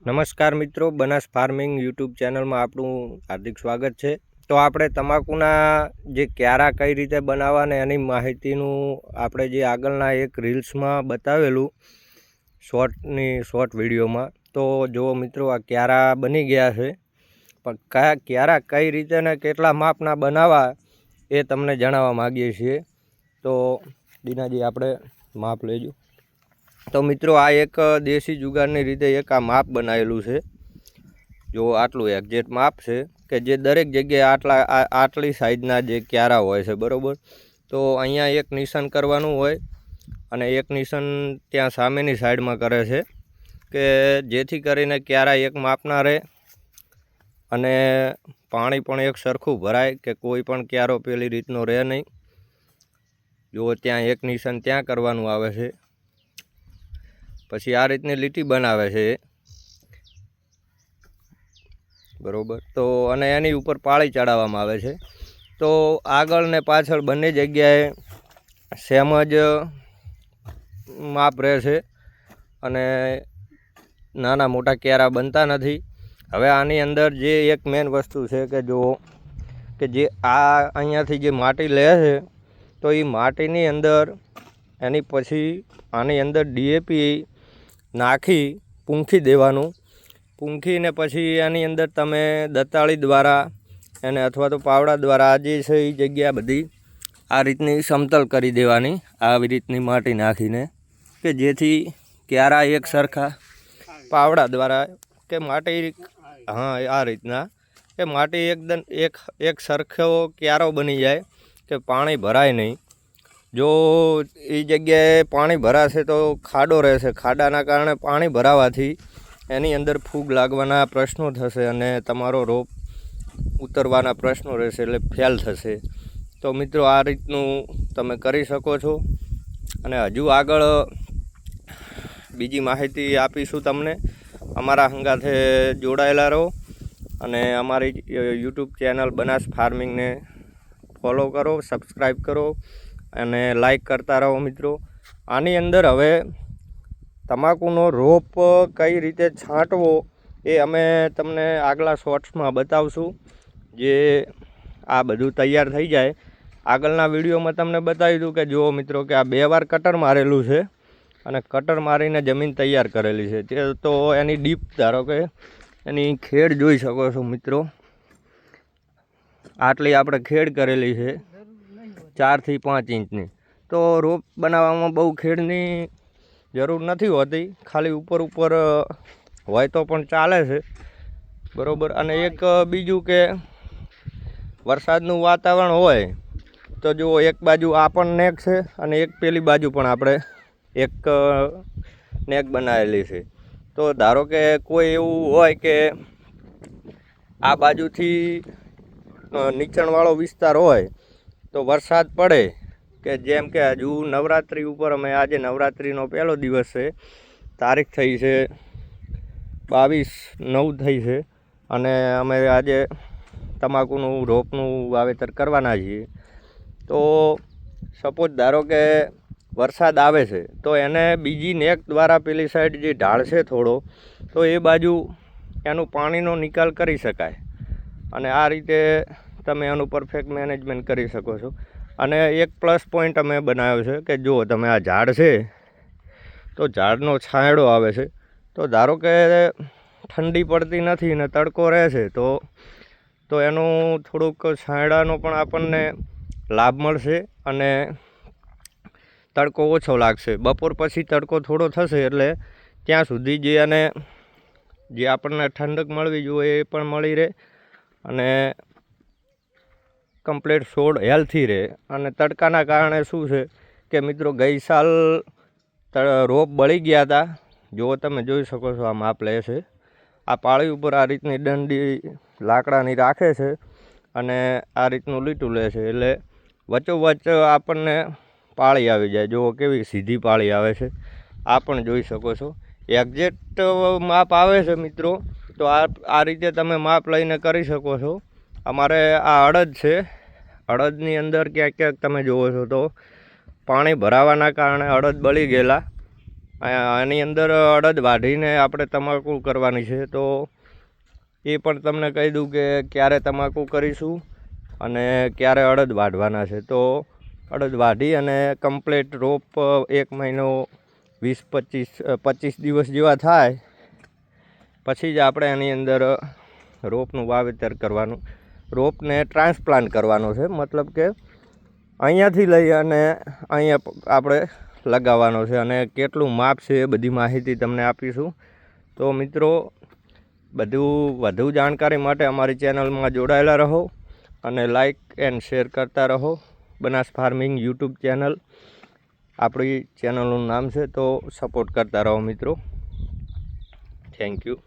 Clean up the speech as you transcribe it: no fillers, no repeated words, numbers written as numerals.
નમસ્કાર મિત્રો, Banas farming YouTube ચેનલમાં આપણું હાર્દિક સ્વાગત છે। તો આપણે તમાકુના જે ક્યારા કઈ રીતે બનાવવા ને એની માહિતીનું આપણે જે આગળના એક રીલ્સમાં બતાવેલું શોર્ટ વિડીયોમાં। તો જો મિત્રો, આ ક્યારા બની ગયા છે, પણ કયા ક્યારા કઈ રીતે ને કેટલા માપના બનાવવા એ તમને જણાવવા માગીએ છીએ। તો દીનાજી આપણે માપ લેજો। તો મિત્રો, આ એક દેશી જુગારની રીતે એક આ માપ બનાવેલું છે। જો આટલું એક્ઝેક્ટ માપ છે કે જે દરેક જગ્યાએ આટલી સાઈઝના જે ક્યારા હોય છે, બરાબર। તો અહીંયા એક નિશાન કરવાનું હોય અને એક નિશાન ત્યાં સામેની સાઈડમાં કરે છે કે જેથી કરીને ક્યારા એક માપના રહે અને પાણી પણ એક સરખું ભરાય કે કોઈ પણ ક્યારો પેલી રીતનો રહે નહીં। જો ત્યાં એક નિશાન ત્યાં કરવાનું આવે છે, પછી આ રીતની લીટી બનાવે છે, બરાબર। તો અને એની ઉપર પાળી ચડાવવામાં આવે છે। તો આગળ ને પાછળ બંને જગ્યાએ સેમ જ માપ રહે છે અને નાના મોટા ક્યારા બનતા નથી। હવે આની અંદર જે એક મેન વસ્તુ છે કે જો કે જે આ અહીંયાથી જે માટી લે છે, તો એ માટીની અંદર એની પછી આની અંદર ડીએપી નાખી પૂંખી દેવાનું। પૂંખીને પછી એની અંદર તમે દતાળી દ્વારા એને અથવા તો પાવડા દ્વારા આ જે છે એ જગ્યા બધી આ રીતની સમતલ કરી દેવાની, આવી રીતની માટી નાખીને, કે જેથી ક્યારા એક સરખા પાવડા દ્વારા કે માટી, હા આ રીતના કે માટી એકદમ એક સરખો ક્યારો બની જાય કે પાણી ભરાય નહીં। જો એ જગ્યાએ પાણી ભરાશે તો ખાડો રહેશે, ખાડાના કારણે પાણી ભરાવાથી એની અંદર ફૂગ લાગવાના પ્રશ્નો થશે અને તમારો રોપ ઉતરવાના પ્રશ્નો રહેશે, એટલે ફેલ થશે। તો મિત્રો, આ રીતનું તમે કરી શકો છો અને હજુ આગળ બીજી માહિતી આપીશું તમને। અમારા હંગાથે જોડાયેલા રહો અને અમારી યુટ્યુબ ચેનલ બનાસ ફાર્મિંગને ફોલો કરો, સબસ્ક્રાઈબ કરો અને લાઈક કરતા રહો મિત્રો। આની અંદર હવે તમાકુનો રોપ કઈ રીતે છાંટવો એ અમે તમને આગલા શોર્ટ્સમાં બતાવશું। જે આ બધું તૈયાર થઈ જાય, આગળના વિડીયોમાં તમને બતાવી દઉં કે જુઓ મિત્રો કે આ 2 વાર કટર મારેલું છે અને કટર મારીને જમીન તૈયાર કરેલી છે। તે તો એની ડીપ ધારો કે એની ખેડ જોઈ શકો છો મિત્રો, આટલી આપણે ખેડ કરેલી છે 4 થી 5 ઇંચની। તો રોપ બનાવવામાં બહુ ખેડની જરૂર નથી હોતી, ખાલી ઉપર હોય તો પણ ચાલે છે, બરાબર। અને એક બીજું કે વરસાદનું વાતાવરણ હોય તો જુઓ, એક બાજુ આ પણ નેક છે અને એક પેલી બાજુ પણ આપણે એક નેક બનાવેલી છે। તો ધારો કે કોઈ એવું હોય કે આ બાજુથી નીચાણવાળો વિસ્તાર હોય તો વરસાદ પડે, કે જેમ કે હજુ નવરાત્રિ ઉપર અમે આજે નવરાત્રિનો પહેલો દિવસ છે, તારીખ થઈ છે 22/9 થઈ છે અને અમે આજે તમાકુનું રોપનું વાવેતર કરવાના છીએ। તો સપોઝ ધારો કે વરસાદ આવે છે તો એને બીજી નેક દ્વારા પેલી સાઈડ જે ઢાળ છે થોડો, તો એ બાજુ એનું પાણીનો નિકાલ કરી શકાય અને આ રીતે તમે એનું પરફેક્ટ મેનેજમેન્ટ કરી શકો છો। અને એક પ્લસ પોઈન્ટ અમે બનાવ્યો છે કે જો તમે આ ઝાડ છે તો ઝાડનો છાંયડો આવે છે, તો ધારો કે ઠંડી પડતી નથી ને તડકો રહે છે તો એનું થોડુંક છાંયડાનો પણ આપણને લાભ મળશે અને તડકો ઓછો લાગશે। બપોર પછી તડકો થોડો થશે એટલે ત્યાં સુધી જે આપણને ઠંડક મળવી જોઈએ એ પણ મળી રહે અને કમ્પ્લીટ છોડ હેલ્થી રહે। અને તડકાના કારણે શું છે કે મિત્રો, ગઈ સાલ રોપ બળી ગયા હતા। જો તમે જોઈ શકો છો, આ માપ લે છે, આ પાળી ઉપર આ રીતની દંડી લાકડાની રાખે છે અને આ રીતનું લીટું લે છે, એટલે વચ્ચોવચ્ચ આપણને પાળી આવી જાય। જુઓ કેવી સીધી પાળી આવે છે, આ પણ જોઈ શકો છો, એક્ઝેક્ટ માપ આવે છે મિત્રો। તો આ રીતે તમે માપ લઈને કરી શકો છો। અમારે આ અડદ છે, અડદની અંદર ક્યાંક તમે જુઓ છો તો પાણી ભરાવાના કારણે અડદ બળી ગયેલા આની અંદર અડદ વાઢીને આપણે તમાકુ કરવાની છે, તો એ પણ તમને કહી દઉં કે ક્યારે તમાકુ કરીશું અને ક્યારે અડદ વાઢવાના છે. તો અડદ વાઢી અને કમ્પ્લીટ રોપ 1 મહિનો 20-25 દિવસ જેવા થાય પછી જ આપણે એની અંદર રોપનું વાવેતર કરવાનું, રોપને ટ્રાન્સપ્લાન્ટ કરવાનો છે. મતલબ કે અહીંયાથી લઈ અને અહીંયા આપણે લગાવવાનો છે, અને કેટલું માપ છે એ બધી માહિતી તમને આપીશું. તો મિત્રો, વધુ જાણકારી માટે અમારી ચેનલમાં જોડાયેલા રહો અને લાઈક એન્ડ શેર કરતા રહો. બનાસ ફાર્મિંગ યુટ્યુબ ચેનલ આપણી ચેનલનું નામ છે, તો સપોર્ટ કરતા રહો મિત્રો. Thank you.